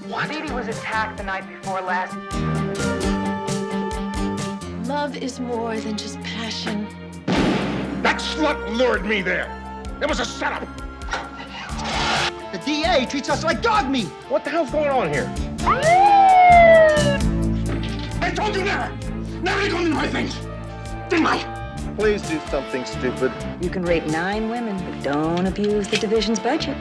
What? Dee Dee was attacked the night before last. Love is more than just passion. That slut lured me there. It was a setup. The DA treats us like dog meat. What the hell's going on here? I told you never. Never to go near my things. Didn't I? Please do something stupid. You can rape 9 women, but don't abuse the division's budget.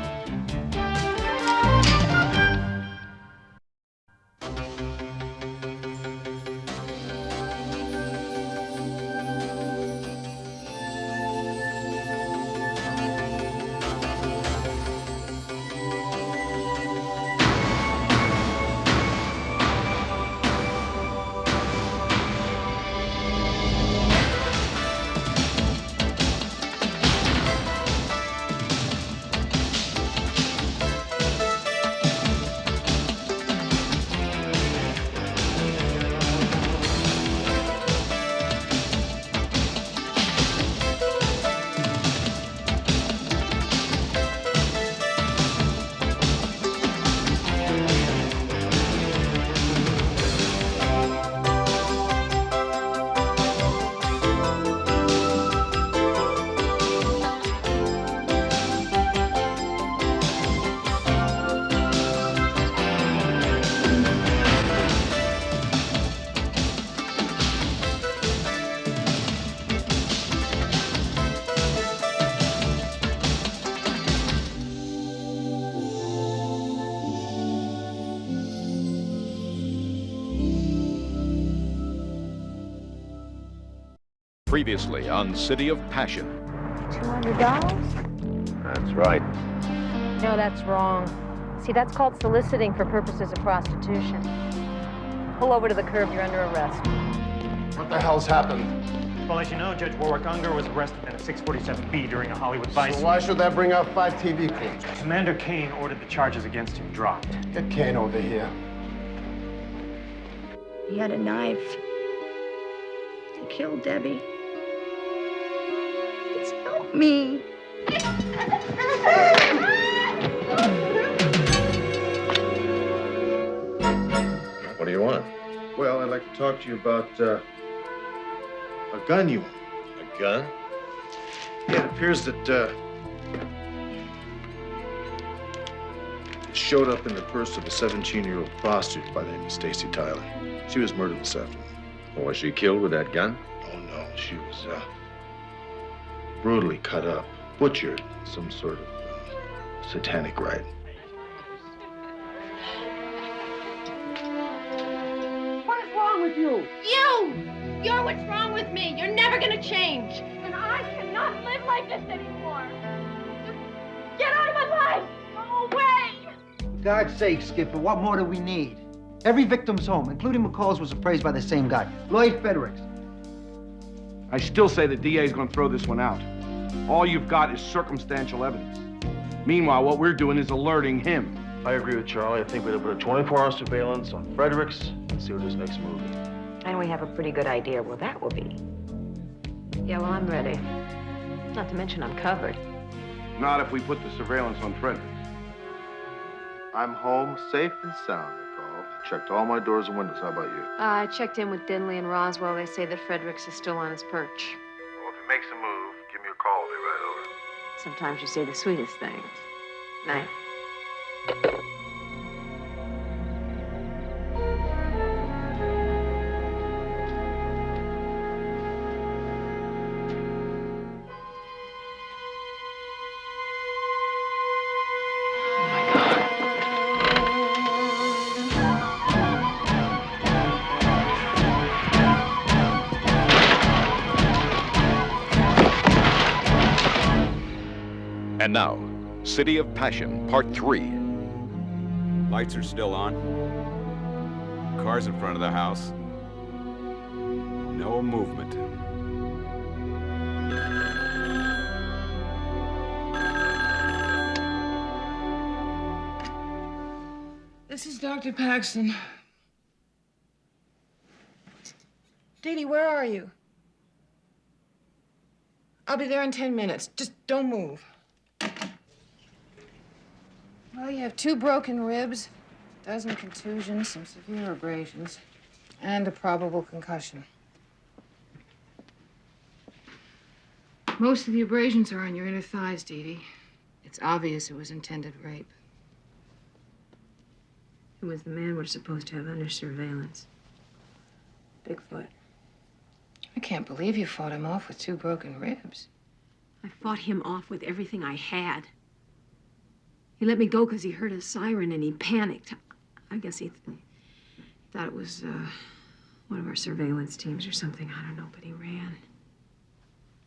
Previously on City of Passion. $200? That's right. No, that's wrong. See, that's called soliciting for purposes of prostitution. Pull over to the curb, you're under arrest. What the hell's happened? Well, as you know, Judge Warwick Unger was arrested in a 647B during a Hollywood Vice. So why should that bring out 5 TV crews? Commander Kane ordered the charges against him dropped. Get Kane over here. He had a knife to kill Debbie. Please help me. What do you want? Well, I'd like to talk to you about a gun you own. A gun? Yeah, it appears that it showed up in the purse of a 17-year-old prostitute by the name of Stacy Tyler. She was murdered this afternoon. Was she killed with that gun? Oh, no, she was brutally cut up, butchered, some sort of satanic rite. What is wrong with you? You're what's wrong with me. You're never gonna change. And I cannot live like this anymore. Just get out of my life. Go away. For God's sake, Skipper, what more do we need? Every victim's home, including McCall's, was appraised by the same guy, Lloyd Fredericks. I still say the DA's gonna throw this one out. All you've got is circumstantial evidence. Meanwhile, what we're doing is alerting him. I agree with Charlie. I think we'd put a 24-hour surveillance on Fredericks and see what his next move is. And we have a pretty good idea what that will be. Yeah, well, I'm ready. Not to mention I'm covered. Not if we put the surveillance on Frederick. I'm home safe and sound, McCall. Checked all my doors and windows. How about you? I checked in with Dinley and Roswell. They say that Fredericks is still on his perch. Well, if he makes a move, give me a call. I'll be right over. Sometimes you say the sweetest things. Night. And now, City of Passion, Part 3. Lights are still on. Cars in front of the house. No movement. This is Dr. Paxton. Dee Dee, where are you? I'll be there in 10 minutes. Just don't move. Well, you have 2 broken ribs, dozen contusions, some severe abrasions, and a probable concussion. Most of the abrasions are on your inner thighs, Dee Dee. It's obvious it was intended rape. Who was the man we're supposed to have under surveillance? Bigfoot. I can't believe you fought him off with 2 broken ribs. I fought him off with everything I had. He let me go because he heard a siren and he panicked. I guess he thought it was one of our surveillance teams or something. I don't know, but he ran.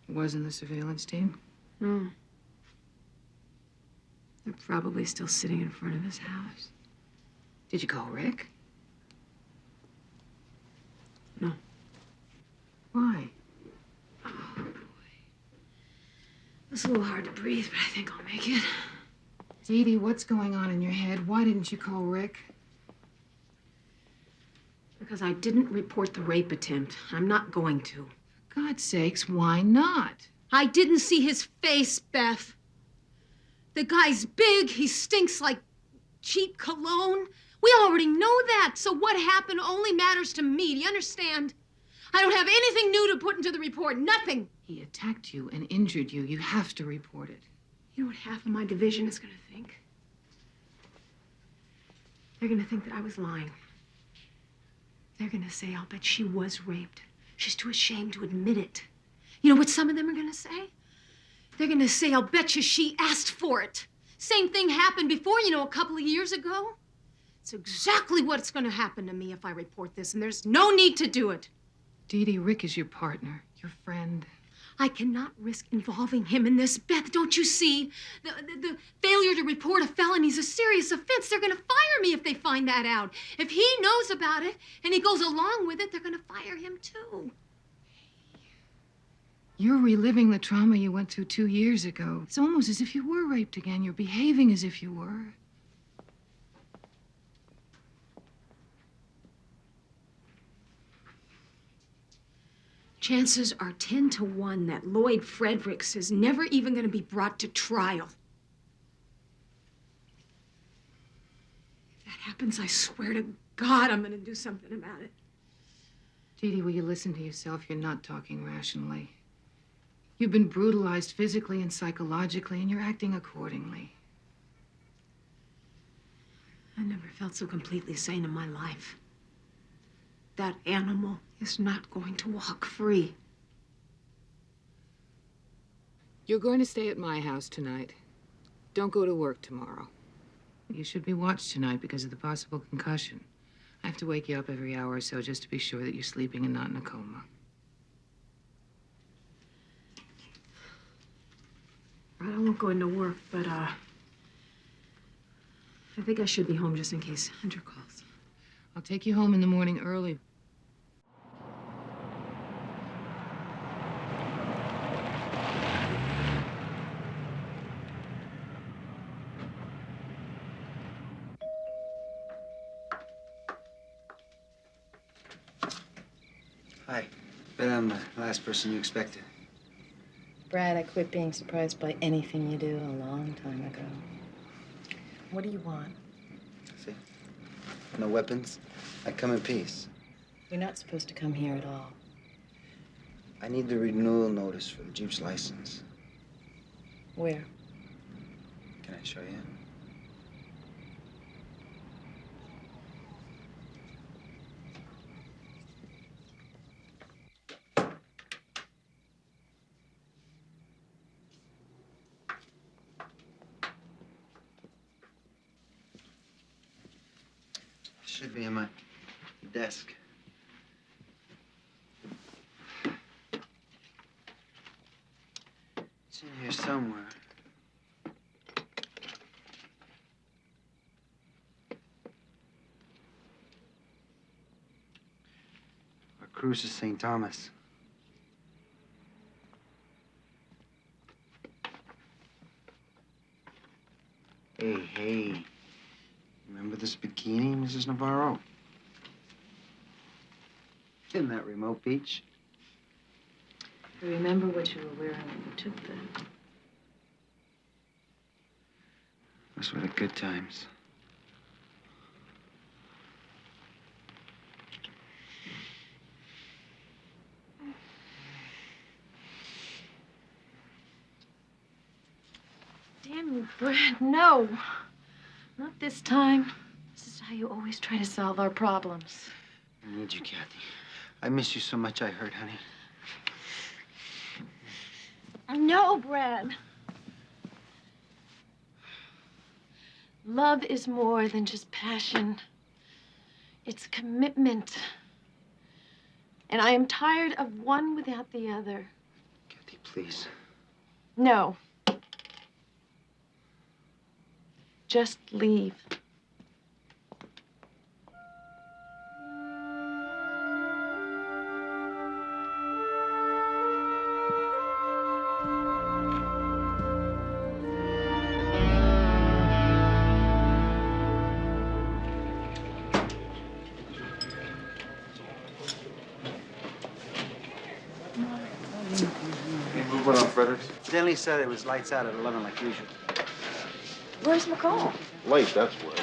It wasn't the surveillance team? No. They're probably still sitting in front of his house. Did you call Rick? No. Why? Oh, boy. It's a little hard to breathe, but I think I'll make it. Dee Dee, what's going on in your head? Why didn't you call Rick? Because I didn't report the rape attempt. I'm not going to. For God's sakes, why not? I didn't see his face, Beth. The guy's big. He stinks like cheap cologne. We already know that. So what happened only matters to me. Do you understand? I don't have anything new to put into the report. Nothing. He attacked you and injured you. You have to report it. You know what half of my division is going to think? They're going to think that I was lying. They're going to say, I'll bet she was raped. She's too ashamed to admit it. You know what some of them are going to say? They're going to say, I'll bet you she asked for it. Same thing happened before, a couple of years ago. It's exactly what's going to happen to me if I report this, and there's no need to do it. Dee Dee, Rick is your partner, your friend. I cannot risk involving him in this, Beth. Don't you see? The failure to report a felony is a serious offense. They're going to fire me if they find that out. If he knows about it and he goes along with it, they're going to fire him too. You're reliving the trauma you went through 2 years ago. It's almost as if you were raped again. You're behaving as if you were. Chances are 10 to 1 that Lloyd Fredericks is never even going to be brought to trial. If that happens, I swear to God I'm going to do something about it. Dee Dee, will you listen to yourself? You're not talking rationally. You've been brutalized physically and psychologically, and you're acting accordingly. I never felt so completely sane in my life. That animal is not going to walk free. You're going to stay at my house tonight. Don't go to work tomorrow. You should be watched tonight because of the possible concussion. I have to wake you up every hour or so just to be sure that you're sleeping and not in a coma. I won't go into work, but I think I should be home just in case Hunter calls. I'll take you home in the morning early. Hi. Bet I'm the last person you expected. Brad, I quit being surprised by anything you do a long time ago. What do you want? See? No weapons. I come in peace. You're not supposed to come here at all. I need the renewal notice for the Jeep's license. Where? Can I show you? Should be in my desk. It's in here somewhere. Our cruise is St. Thomas. Hey. Remember this bikini, Mrs. Navarro? In that remote beach? I remember what you were wearing when you took that. Those were the good times. Oh, Brad, no. Not this time. This is how you always try to solve our problems. I need you, Kathy. I miss you so much, I hurt, honey. No, Brad. Love is more than just passion. It's commitment. And I am tired of one without the other. Kathy, please. No. Just leave. Any movement on Fredericks? Stanley said it was lights out at 11 like usual. Where's McCall? Late, that's where.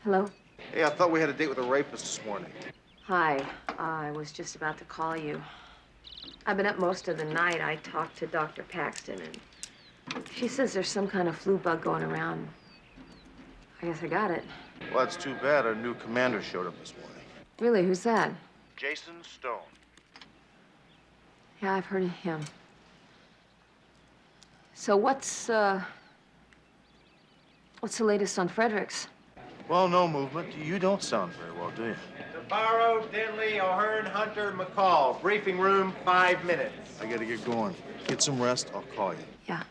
Hello? Hey, I thought we had a date with a rapist this morning. Hi. I was just about to call you. I've been up most of the night. I talked to Dr. Paxton, and she says there's some kind of flu bug going around. I guess I got it. Well, that's too bad. Our new commander showed up this morning. Really? Who's that? Jason Stone. Yeah, I've heard of him. So what's the latest on Fredericks? Well, no movement. You don't sound very well, do you? Navarro, Denley, O'Hearn, Hunter, McCall. Briefing room, 5 minutes. I gotta get going. Get some rest. I'll call you. Yeah.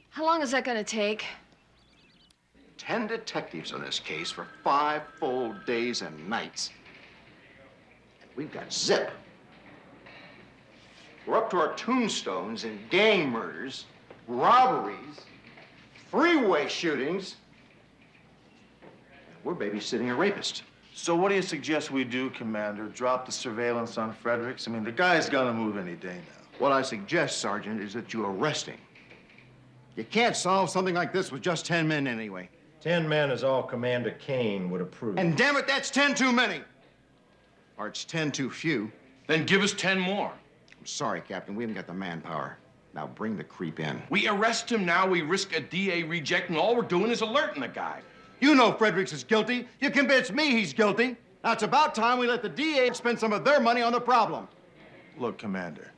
How long is that gonna take? 10 detectives on this case for 5 full days and nights. And we've got zip. We're up to our tombstones in gang murders, robberies, freeway shootings. We're babysitting a rapist. So what do you suggest we do, Commander? Drop the surveillance on Fredericks? I mean, the guy's gonna move any day now. What I suggest, Sergeant, is that you arrest him. You can't solve something like this with just 10 men anyway. 10 men is all Commander Kane would approve. And damn it, that's 10 too many. Or it's 10 too few. Then give us 10 more. I'm sorry, Captain, we haven't got the manpower. Now bring the creep in. We arrest him now, we risk a DA reject, and all we're doing is alerting the guy. You know Fredericks is guilty. You convinced me he's guilty. Now it's about time we let the DA spend some of their money on the problem. Look, Commander,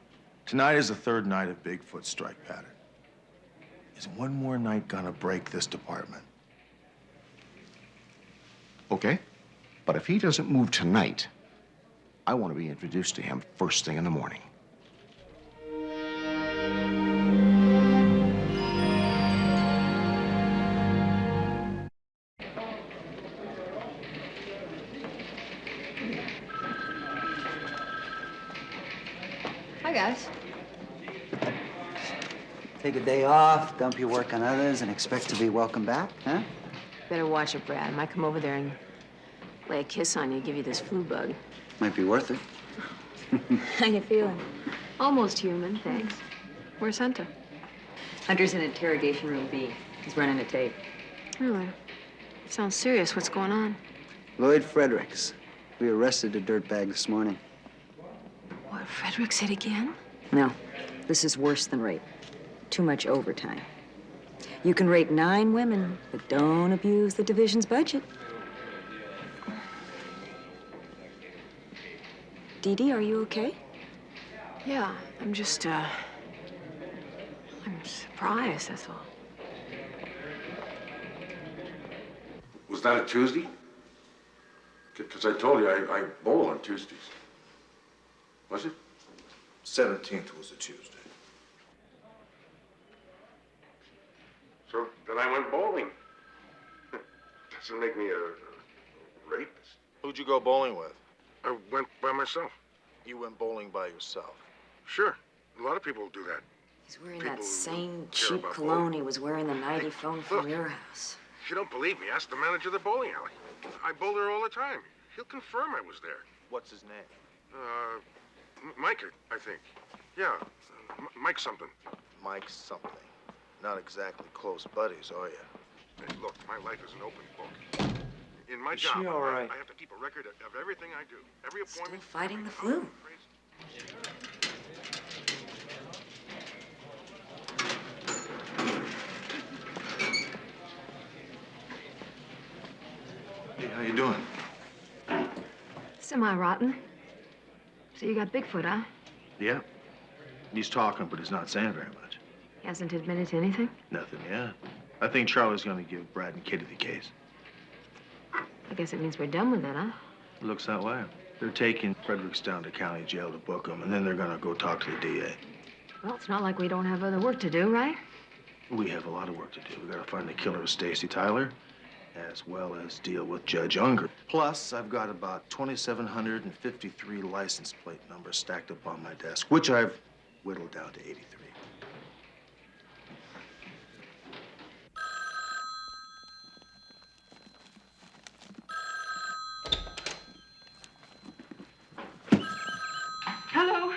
tonight is the 3rd night of Bigfoot's strike pattern. Is one more night gonna break this department? Okay, but if he doesn't move tonight, I want to be introduced to him first thing in the morning. Hi, guys. Take a day off, dump your work on others, and expect to be welcome back, huh? Better watch it, Brad. I might come over there and lay a kiss on you, give you this flu bug. Might be worth it. How you feeling? Almost human, thanks. Where's Hunter? Hunter's in Interrogation room B. He's running a tape. Really? Sounds serious. What's going on? Lloyd Fredericks. We arrested a dirtbag this morning. What, Fredericks hit again? No, this is worse than rape. Too much overtime. You can rape 9 women, but don't abuse the division's budget. Dee Dee, are you okay? Yeah, I'm just, I'm surprised, that's all. Was that a Tuesday? Because I told you I bowl on Tuesdays. Was it? 17th was a Tuesday. So then I went bowling. Doesn't make me a rapist. Who'd you go bowling with? I went by myself. You went bowling by yourself. Sure. A lot of people do that. He's wearing People that same care cheap about cologne bowling. he was wearing the night he phoned from Look. your house. If you don't believe me, ask the manager of the bowling alley. I boulder all the time. He'll confirm I was there. What's his name? Mike, I think. Yeah, Mike something. Mike something. Not exactly close buddies, are you? Hey, look, my life is an open book. In my Is job, she all right? I have to keep a record of everything I do. Every appointment. Still fighting the flu. Hey, how you doing? Semi-rotten. So you got Bigfoot, huh? Yeah. He's talking, but he's not saying very much. He hasn't admitted to anything? Nothing yet. I think Charlie's gonna give Brad and Kitty the case. I guess it means we're done with it, huh? Looks that way. They're taking Fredericks down to county jail to book him, and then they're gonna go talk to the DA. Well, it's not like we don't have other work to do, right? We have a lot of work to do. We gotta find the killer of Stacy Tyler, as well as deal with Judge Unger. Plus, I've got about 2,753 license plate numbers stacked up on my desk, which I've whittled down to 83. Hello.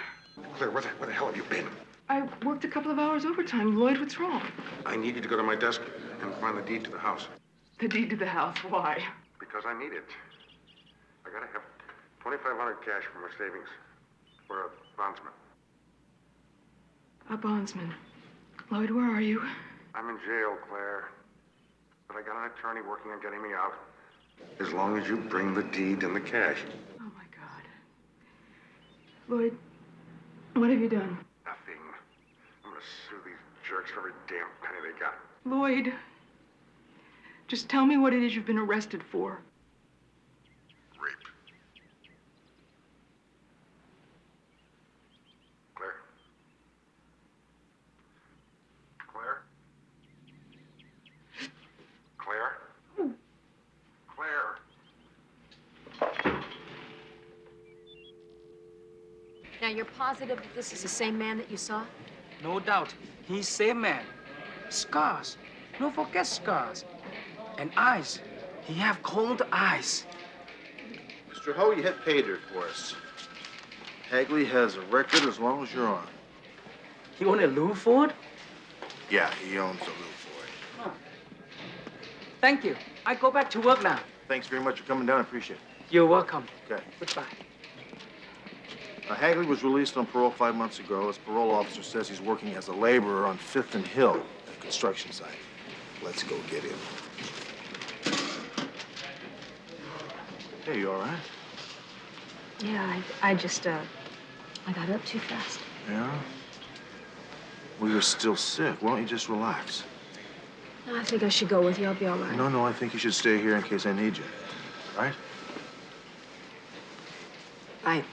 Claire, where the hell have you been? I worked a couple of hours overtime. Lloyd, what's wrong? I need you to go to my desk and find the deed to the house. The deed to the house. Why? Because I need it. I gotta have $2,500 cash from my savings for a bondsman. A bondsman. Lloyd, where are you? I'm in jail, Claire. But I got an attorney working on getting me out. As long as you bring the deed and the cash. Oh, my God. Lloyd, what have you done? Nothing. I'm gonna sue these jerks for every damn penny they got. Lloyd, just tell me what it is you've been arrested for. Rape. Claire? Claire? Claire? Claire? Now, you're positive that this is the same man that you saw? No doubt. He's same man. Scars. No forget scars. And eyes. He have cold eyes. Mr. Ho, you hit pay dirt for us. Hagley has a record as long as you're on. He own a Lou Ford? Yeah, he owns a Lou Ford. Thank you. I go back to work now. Thanks very much for coming down. I appreciate it. You're welcome. Okay. Goodbye. Hagley was released on parole 5 months ago. His parole officer says he's working as a laborer on 5th and Hill, at a construction site. Let's go get him. Hey, you all right? Yeah, I just, I got up too fast. Yeah? Well, you're still sick. Why don't you just relax? No, I think I should go with you. I'll be all right. No, I think you should stay here in case I need you. Right? Right.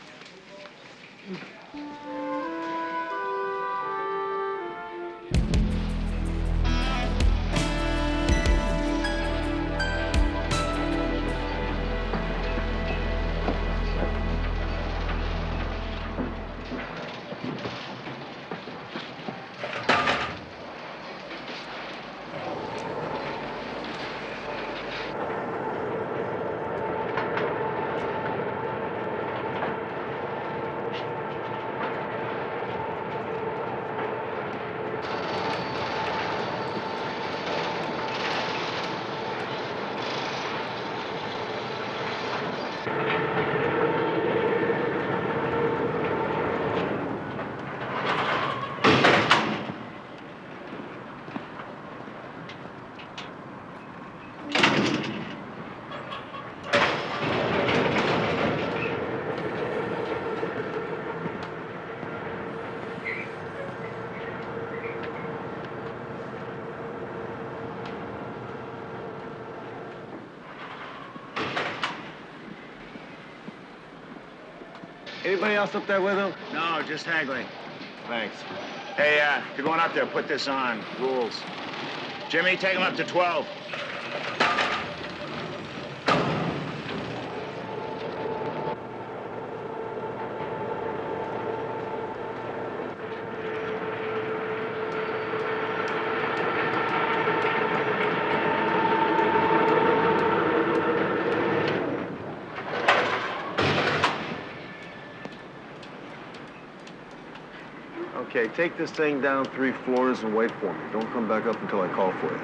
Anybody else up there with him? No, just Hagley. Thanks. Hey, if you're going up there, put this on. Rules. Jimmy, take him up to 12. Okay, take this thing down 3 floors and wait for me. Don't come back up until I call for you.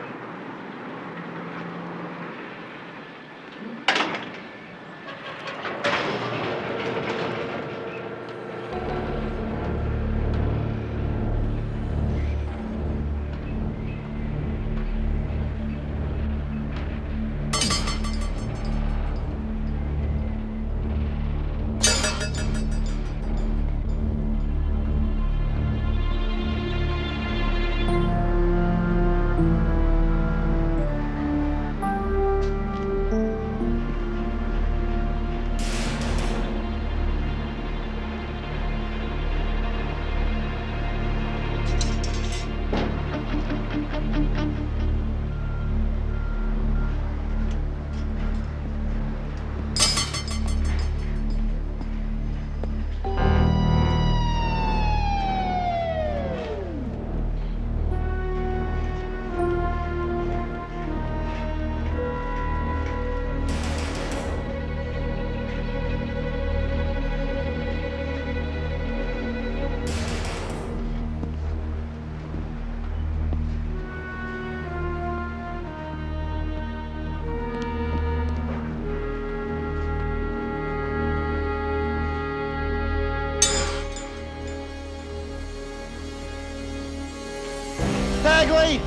Bagley!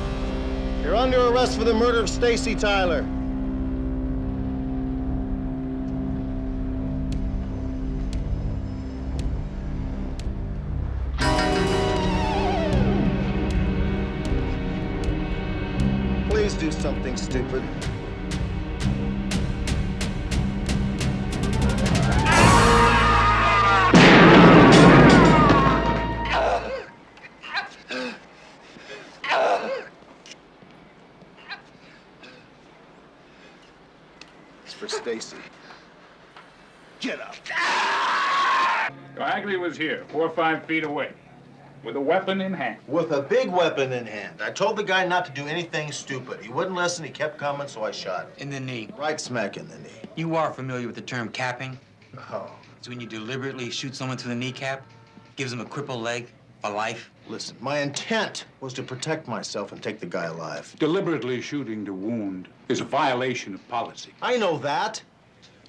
You're under arrest for the murder of Stacy Tyler. Please do something stupid. It's for Stacy. Get up. Bagley was here, 4 or 5 feet away, with a weapon in hand. With a big weapon in hand. I told the guy not to do anything stupid. He wouldn't listen, he kept coming, so I shot him. In the knee. Right smack in the knee. You are familiar with the term capping? Oh. It's when you deliberately shoot someone through the kneecap, gives them a crippled leg for life. Listen, my intent was to protect myself and take the guy alive. Deliberately shooting to wound is a violation of policy. I know that.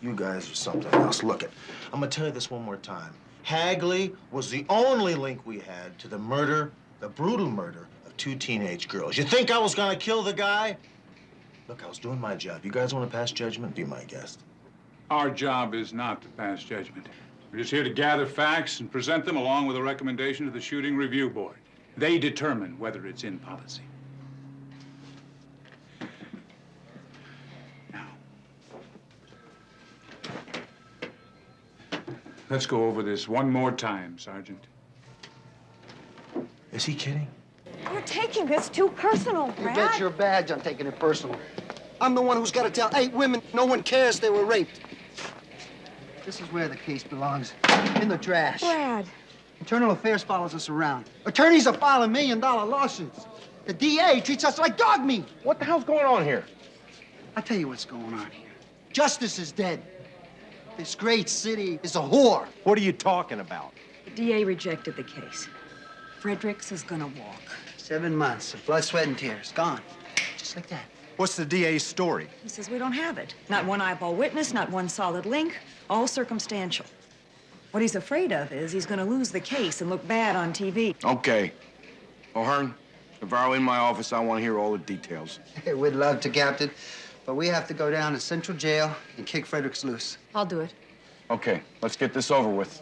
You guys are something else. Look it, I'm gonna tell you this one more time. Hagley was the only link we had to the murder, the brutal murder of 2 teenage girls. You think I was gonna kill the guy? Look, I was doing my job. You guys want to pass judgment? Be my guest. Our job is not to pass judgment. We're just here to gather facts and present them along with a recommendation to the Shooting Review Board. They determine whether it's in policy. Now, let's go over this one more time, Sergeant. Is he kidding? You're taking this too personal, You Brad. bet your badge I'm taking it personal. I'm the one who's got to tell 8 women no one cares they were raped. This is where the case belongs, in the trash. Brad. Internal Affairs follows us around. Attorneys are filing $1 million lawsuits. The DA treats us like dog meat. What the hell's going on here? I'll tell you what's going on here. Justice is dead. This great city is a whore. What are you talking about? The DA rejected the case. Fredericks is gonna walk. 7 months of blood, sweat, and tears. Gone. Just like that. What's the DA's story? He says we don't have it. Not one eyeball witness, not one solid link, all circumstantial. What he's afraid of is he's gonna lose the case and look bad on TV. Okay. O'Hearn, if I were in my office, I want to hear all the details. Hey, we'd love to, Captain. But we have to go down to Central Jail and kick Fredericks loose. I'll do it. Okay, let's get this over with.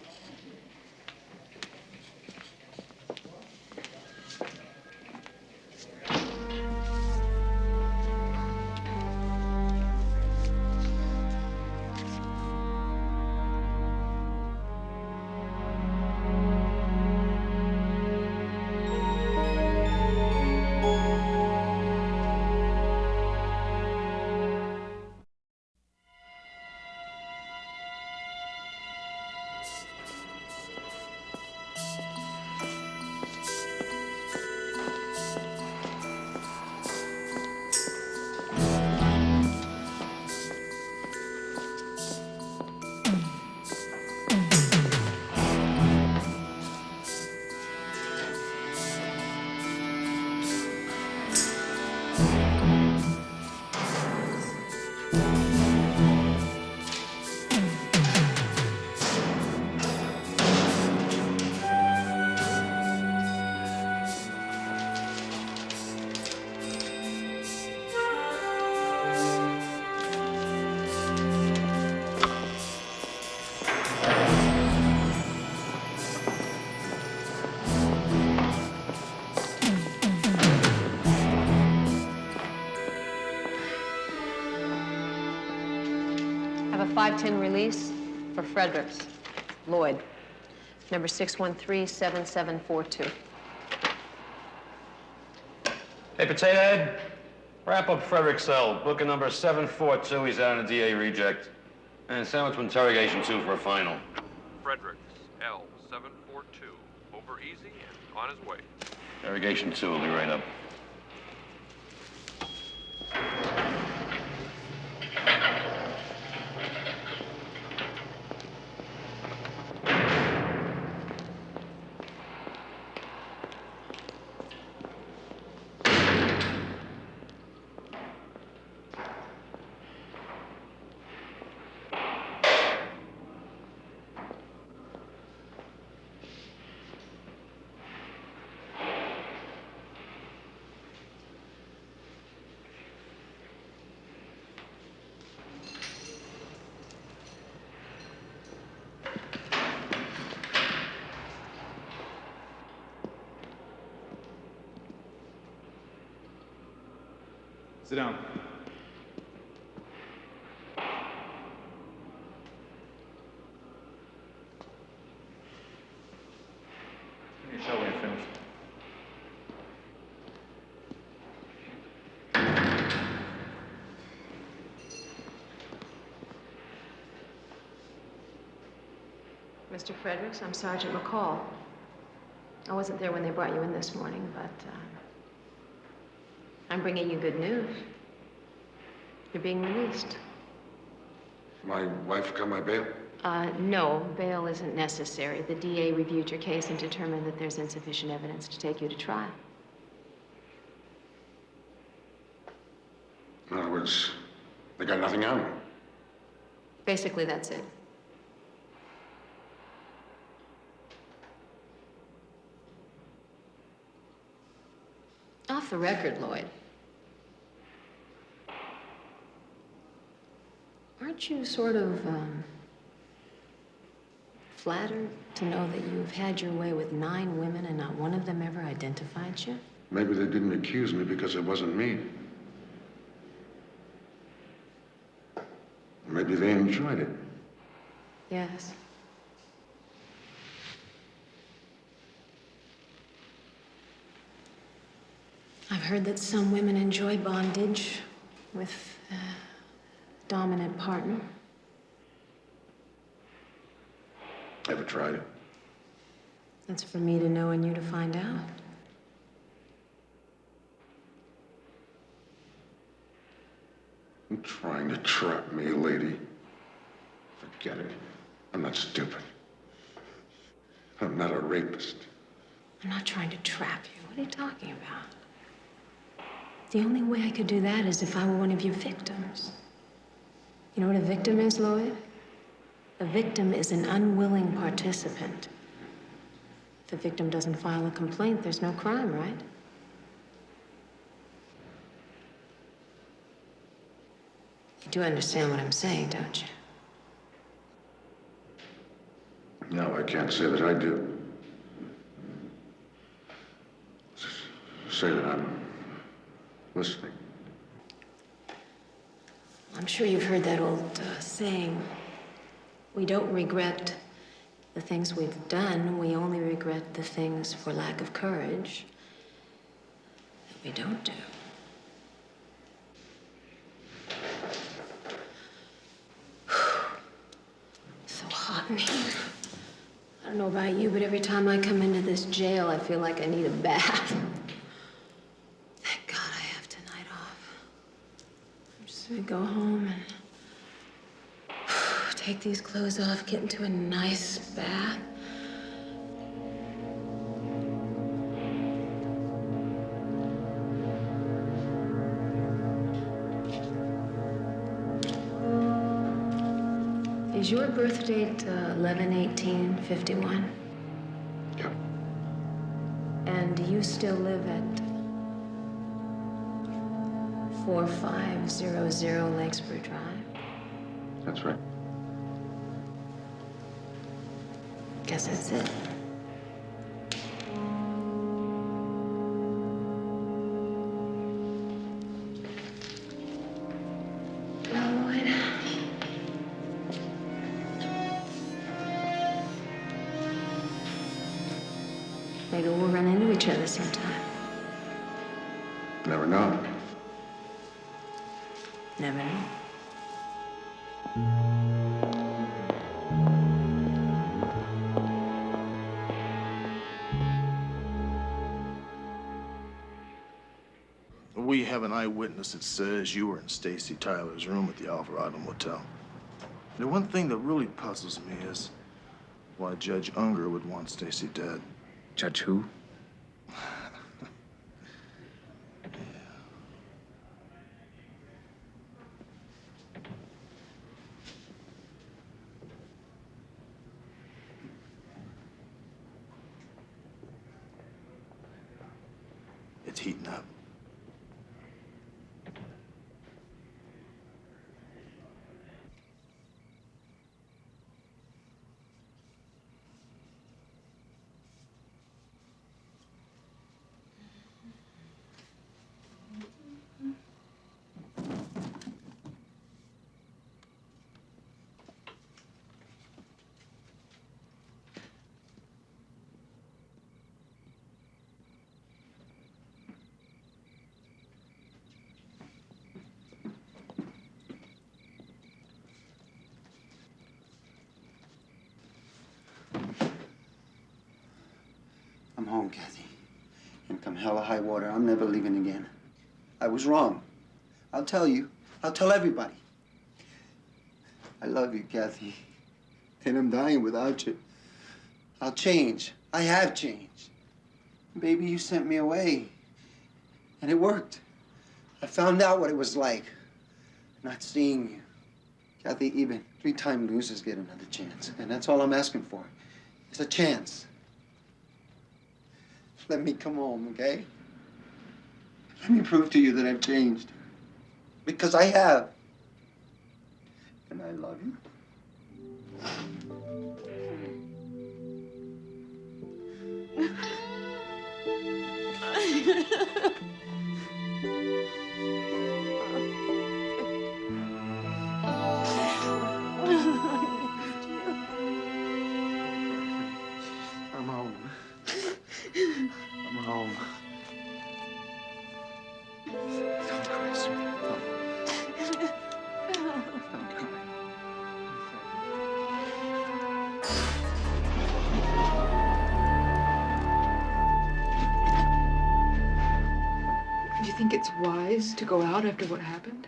510 release for Fredericks. Lloyd. Number 613-7742. Hey, Potato Head. Wrap up Frederick's cell. Booking number 742. He's out on a DA reject. And send him to Interrogation 2 for a final. Fredericks, L742. Over easy and on his way. Interrogation 2 will be right up. Sit down. Give me a show when you're finished. Mr. Fredericks, I'm Sergeant McCall. I wasn't there when they brought you in this morning, but I'm bringing you good news. You're being released. My wife got my bail? No, bail isn't necessary. The DA reviewed your case and determined that there's insufficient evidence to take you to trial. In other words, they got nothing on me. Basically, that's it. Off the record, Lloyd. Aren't you sort of, flattered to know that you've had your way with 9 women and not one of them ever identified you? Maybe they didn't accuse me because it wasn't me. Maybe they enjoyed it. Yes. I've heard that some women enjoy bondage with a dominant partner. Ever tried it? That's for me to know and you to find out. You're trying to trap me, lady. Forget it. I'm not stupid. I'm not a rapist. I'm not trying to trap you. What are you talking about? The only way I could do that is if I were one of your victims. You know what a victim is, Lloyd? A victim is an unwilling participant. If the victim doesn't file a complaint, there's no crime, right? You do understand what I'm saying, don't you? No, I can't say that I do. Say that I'm listening. I'm sure you've heard that old saying, we don't regret the things we've done, we only regret the things for lack of courage that we don't do. So hot in here. I don't know about you, but every time I come into this jail, I feel like I need a bath. Thank God I have tonight off. I'm just gonna go home and take these clothes off, get into a nice bath. Is your birth date 11/18/51? Yeah. And do you still live at 4500 Lakesboro Drive? That's right. Guess that's it. Well, Lloyd, Maybe we'll run into each other sometime. Never know. Never know. We have an eyewitness that says you were in Stacy Tyler's room at the Alvarado Motel. The one thing that really puzzles me is why Judge Unger would want Stacy dead. Judge who? It's heating up. I'm home, Kathy. And come hell or high water, I'm never leaving again. I was wrong. I'll tell you. I'll tell everybody. I love you, Kathy. And I'm dying without you. I'll change. I have changed. Baby, you sent me away. And it worked. I found out what it was like not seeing you. Kathy, even 3-time losers get another chance. And that's all I'm asking for. It's a chance. Let me come home, okay? Let me prove to you that I've changed. Because I have. And I love you. I'm home. I'm home. Don't cry, sweetie. Don't cry. Do you think it's wise to go out after what happened?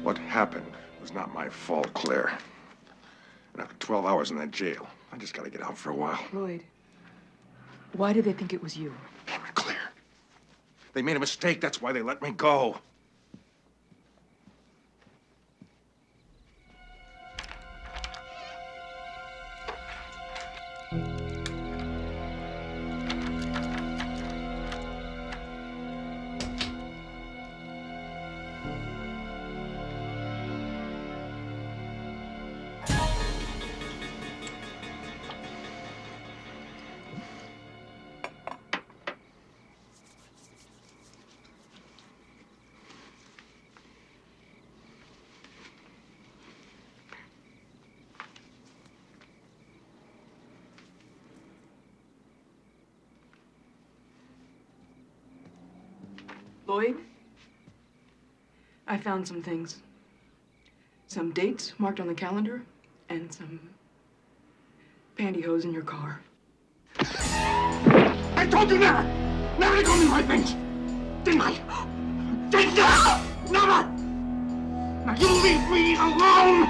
What happened was not my fault, Claire. And after 12 hours in that jail, I just gotta get out for a while. Lloyd, why did they think it was you? Damn it, Claire. They made a mistake, that's why they let me go. Lloyd, I found some things. Some dates marked on the calendar and some pantyhose in your car. I told you never! Never to go me my things! Didn't I? Didn't I? Never! Now you leave me alone!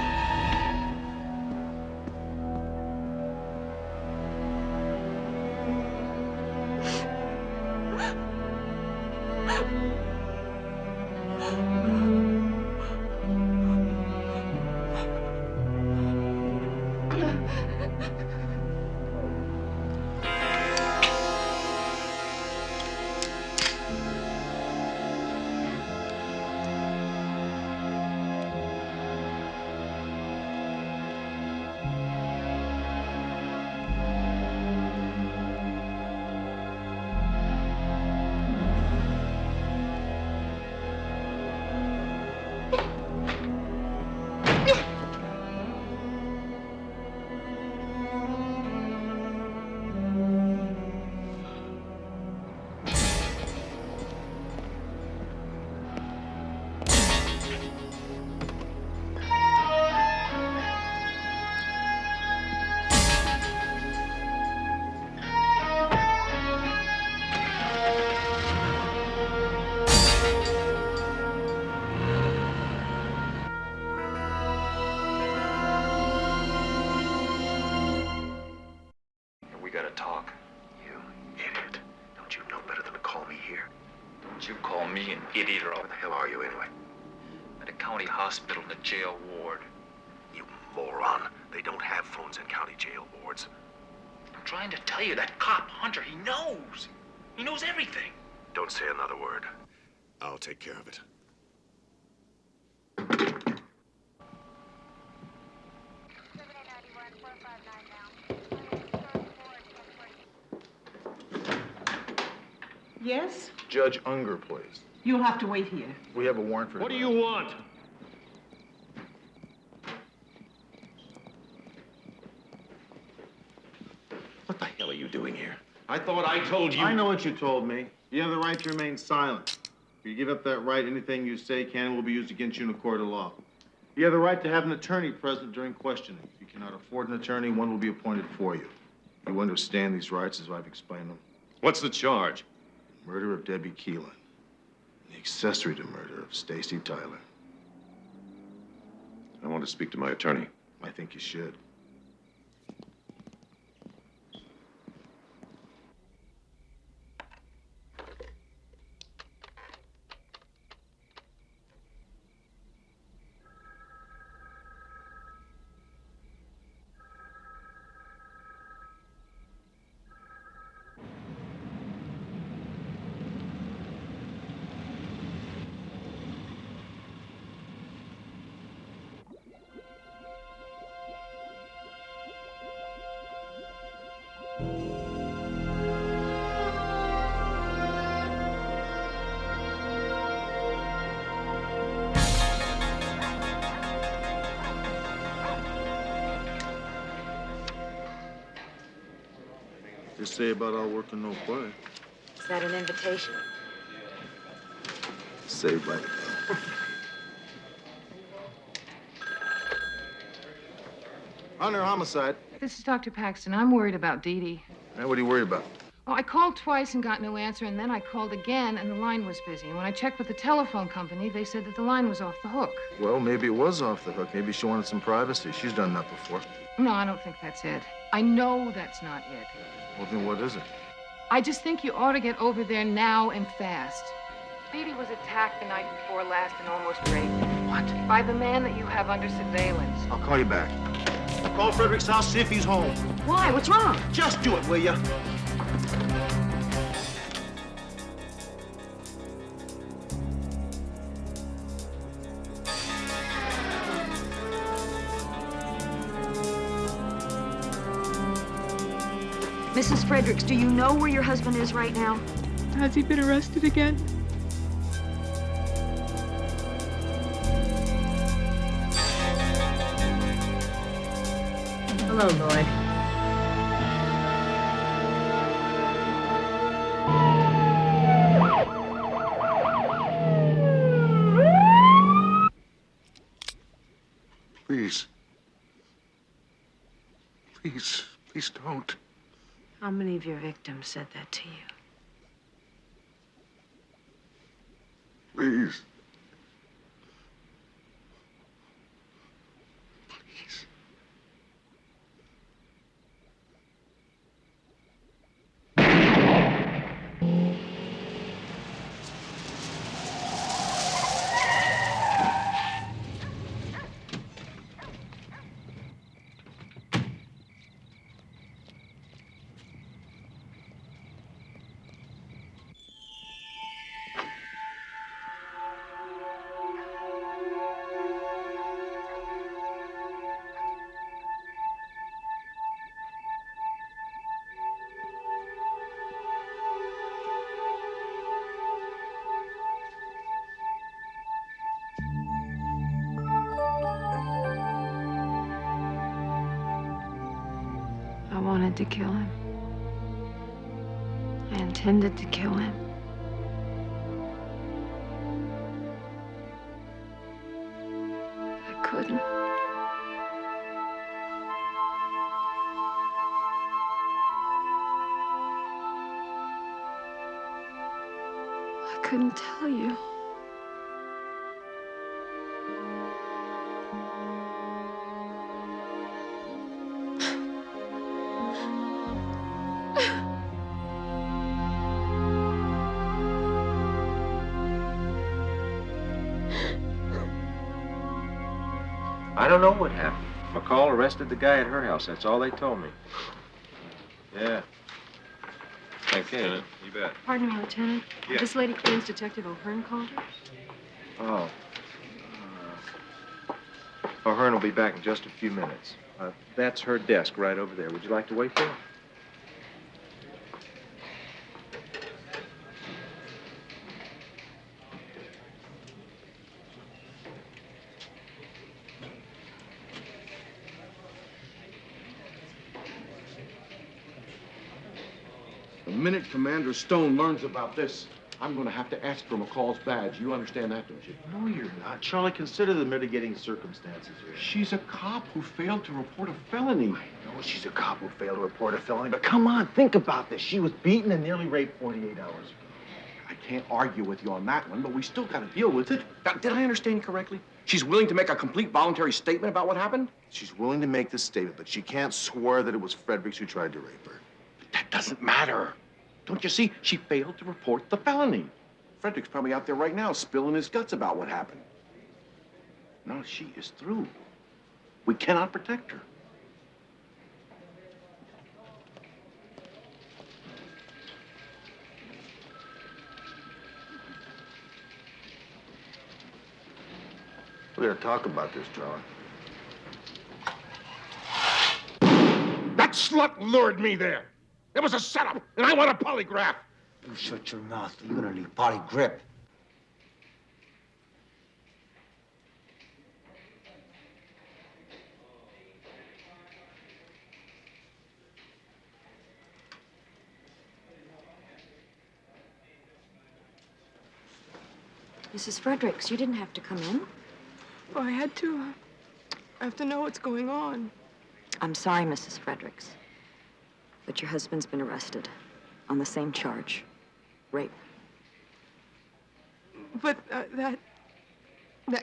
Did you call me an idiot or what the hell are you anyway? At a county hospital in the jail ward. You moron. They don't have phones in county jail wards. I'm trying to tell you, that cop, Hunter, he knows. He knows everything. Don't say another word. I'll take care of it. Yes? Judge Unger, please. You'll have to wait here. We have a warrant for... What do you want? What the hell are you doing here? I thought I told you. I know what you told me. You have the right to remain silent. If you give up that right, anything you say can and will be used against you in a court of law. You have the right to have an attorney present during questioning. If you cannot afford an attorney, one will be appointed for you. You understand these rights as I've explained them. What's the charge? Murder of Debbie Keelan. The accessory to murder of Stacy Tyler. I want to speak to my attorney. I think you should. They say about all work and no play. Is that an invitation? Saved by the bell. Hunter, homicide. This is Dr. Paxton. I'm worried about Dee Dee. Man, what are you worried about? Oh, I called twice and got no answer, and then I called again, and the line was busy. And when I checked with the telephone company, they said that the line was off the hook. Well, maybe it was off the hook. Maybe she wanted some privacy. She's done that before. No, I don't think that's it. I know that's not it. Well, then what is it? I just think you ought to get over there now and fast. Dee Dee was attacked the night before last and almost raped. What? By the man that you have under surveillance. I'll call you back. Call Frederick's house, see if he's home. Why? What's wrong? Just do it, will ya? Mrs. Fredericks, do you know where your husband is right now? Has he been arrested again? Hello, Lloyd. Please. Please, please don't. How many of your victims said that to you? Please. I wanted to kill him. I intended to kill him. I couldn't. I couldn't tell you. I don't know what happened. McCall arrested the guy at her house. That's all they told me. Yeah. Thanks, Lieutenant. You bet. Pardon me, Lieutenant. Yeah. This lady claims Detective O'Hearn called her. Oh. O'Hearn will be back in just a few minutes. That's her desk right over there. Would you like to wait for her? The minute Commander Stone learns about this, I'm going to have to ask for McCall's badge. You understand that, don't you? No, you're not. Charlie, consider the mitigating circumstances here. She's a cop who failed to report a felony. I know she's a cop who failed to report a felony, but come on, think about this. She was beaten and nearly raped 48 hours ago. I can't argue with you on that one, but we still got to deal with it. Now, did I understand you correctly? She's willing to make a complete voluntary statement about what happened? She's willing to make this statement, but she can't swear that it was Fredericks who tried to rape her. But that doesn't matter. Don't you see? She failed to report the felony. Frederick's probably out there right now spilling his guts about what happened. Now she is through. We cannot protect her. We're gonna talk about this, Charlie. That slut lured me there. It was a setup, and I want a polygraph. You shut your mouth. You're gonna need body grip. Mrs. Fredericks, you didn't have to come in. Well, I had to. I have to know what's going on. I'm sorry, Mrs. Fredericks, but your husband's been arrested on the same charge, rape. But that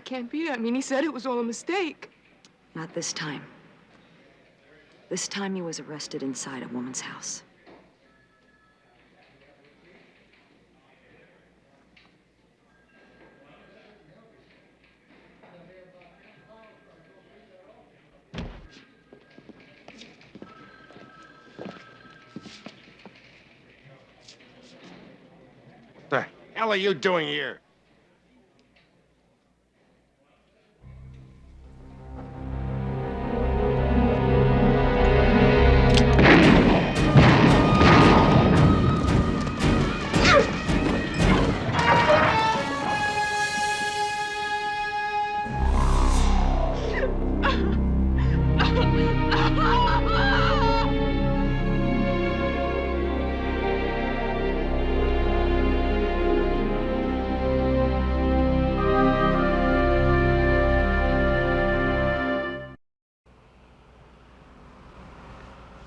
can't be. I mean, he said it was all a mistake. Not this time. This time he was arrested inside a woman's house. What the hell are you doing here?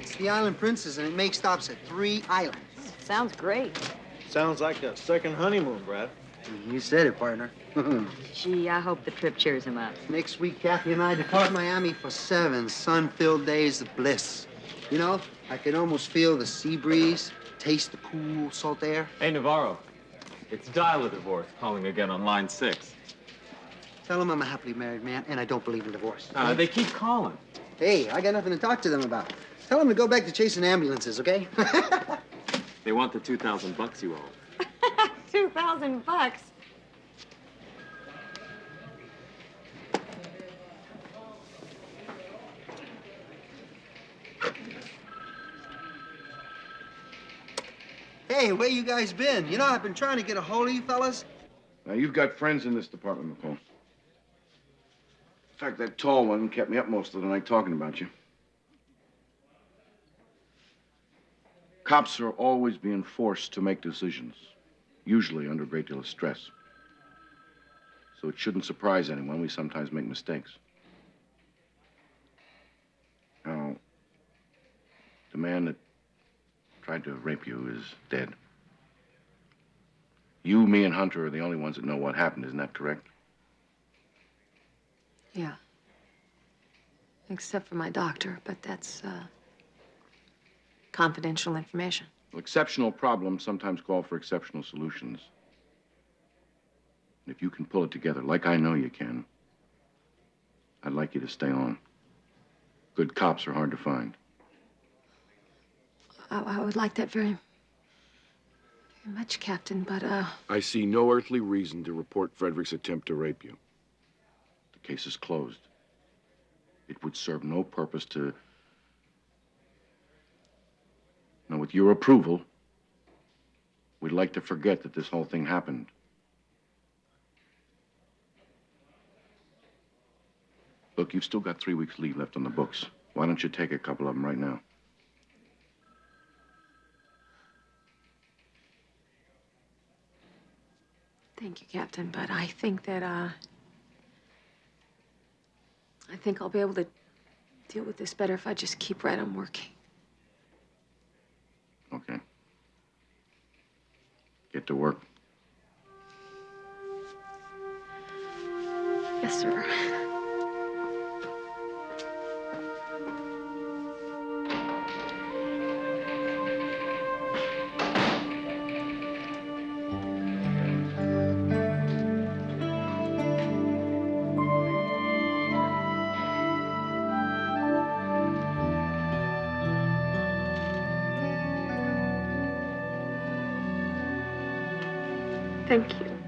It's the Island Princess, and it makes stops at 3 islands. Sounds great. Sounds like a second honeymoon, Brad. You said it, partner. Gee, I hope the trip cheers him up. Next week, Kathy and I depart Miami for 7 sun-filled days of bliss. You know, I can almost feel the sea breeze, taste the cool salt air. Hey, Navarro. It's Dial a Divorce calling again on line 6. Tell them I'm a happily married man, and I don't believe in divorce. They keep calling. Hey, I got nothing to talk to them about. Tell them to go back to chasing ambulances, okay? They want the $2,000 you owe. $2,000. Hey, where you guys been? You know, I've been trying to get a hold of you fellas. Now, you've got friends in this department, McCall. In fact, that tall one kept me up most of the night talking about you. Cops are always being forced to make decisions, usually under a great deal of stress. So it shouldn't surprise anyone we sometimes make mistakes. Now, the man that tried to rape you is dead. You, me, and Hunter are the only ones that know what happened, isn't that correct? Yeah. Except for my doctor, but that's confidential information. Well, exceptional problems sometimes call for exceptional solutions. And if you can pull it together, like I know you can, I'd like you to stay on. Good cops are hard to find. I would like that very much, Captain, but, I see no earthly reason to report Frederick's attempt to rape you. The case is closed. It would serve no purpose to... Now, with your approval, we'd like to forget that this whole thing happened. Look, you've still got 3 weeks leave left on the books. Why don't you take a couple of them right now? thank you, Captain, but I think that, I think I'll be able to deal with this better if I just keep right on working. Okay. Get to work. Yes, sir. Thank you.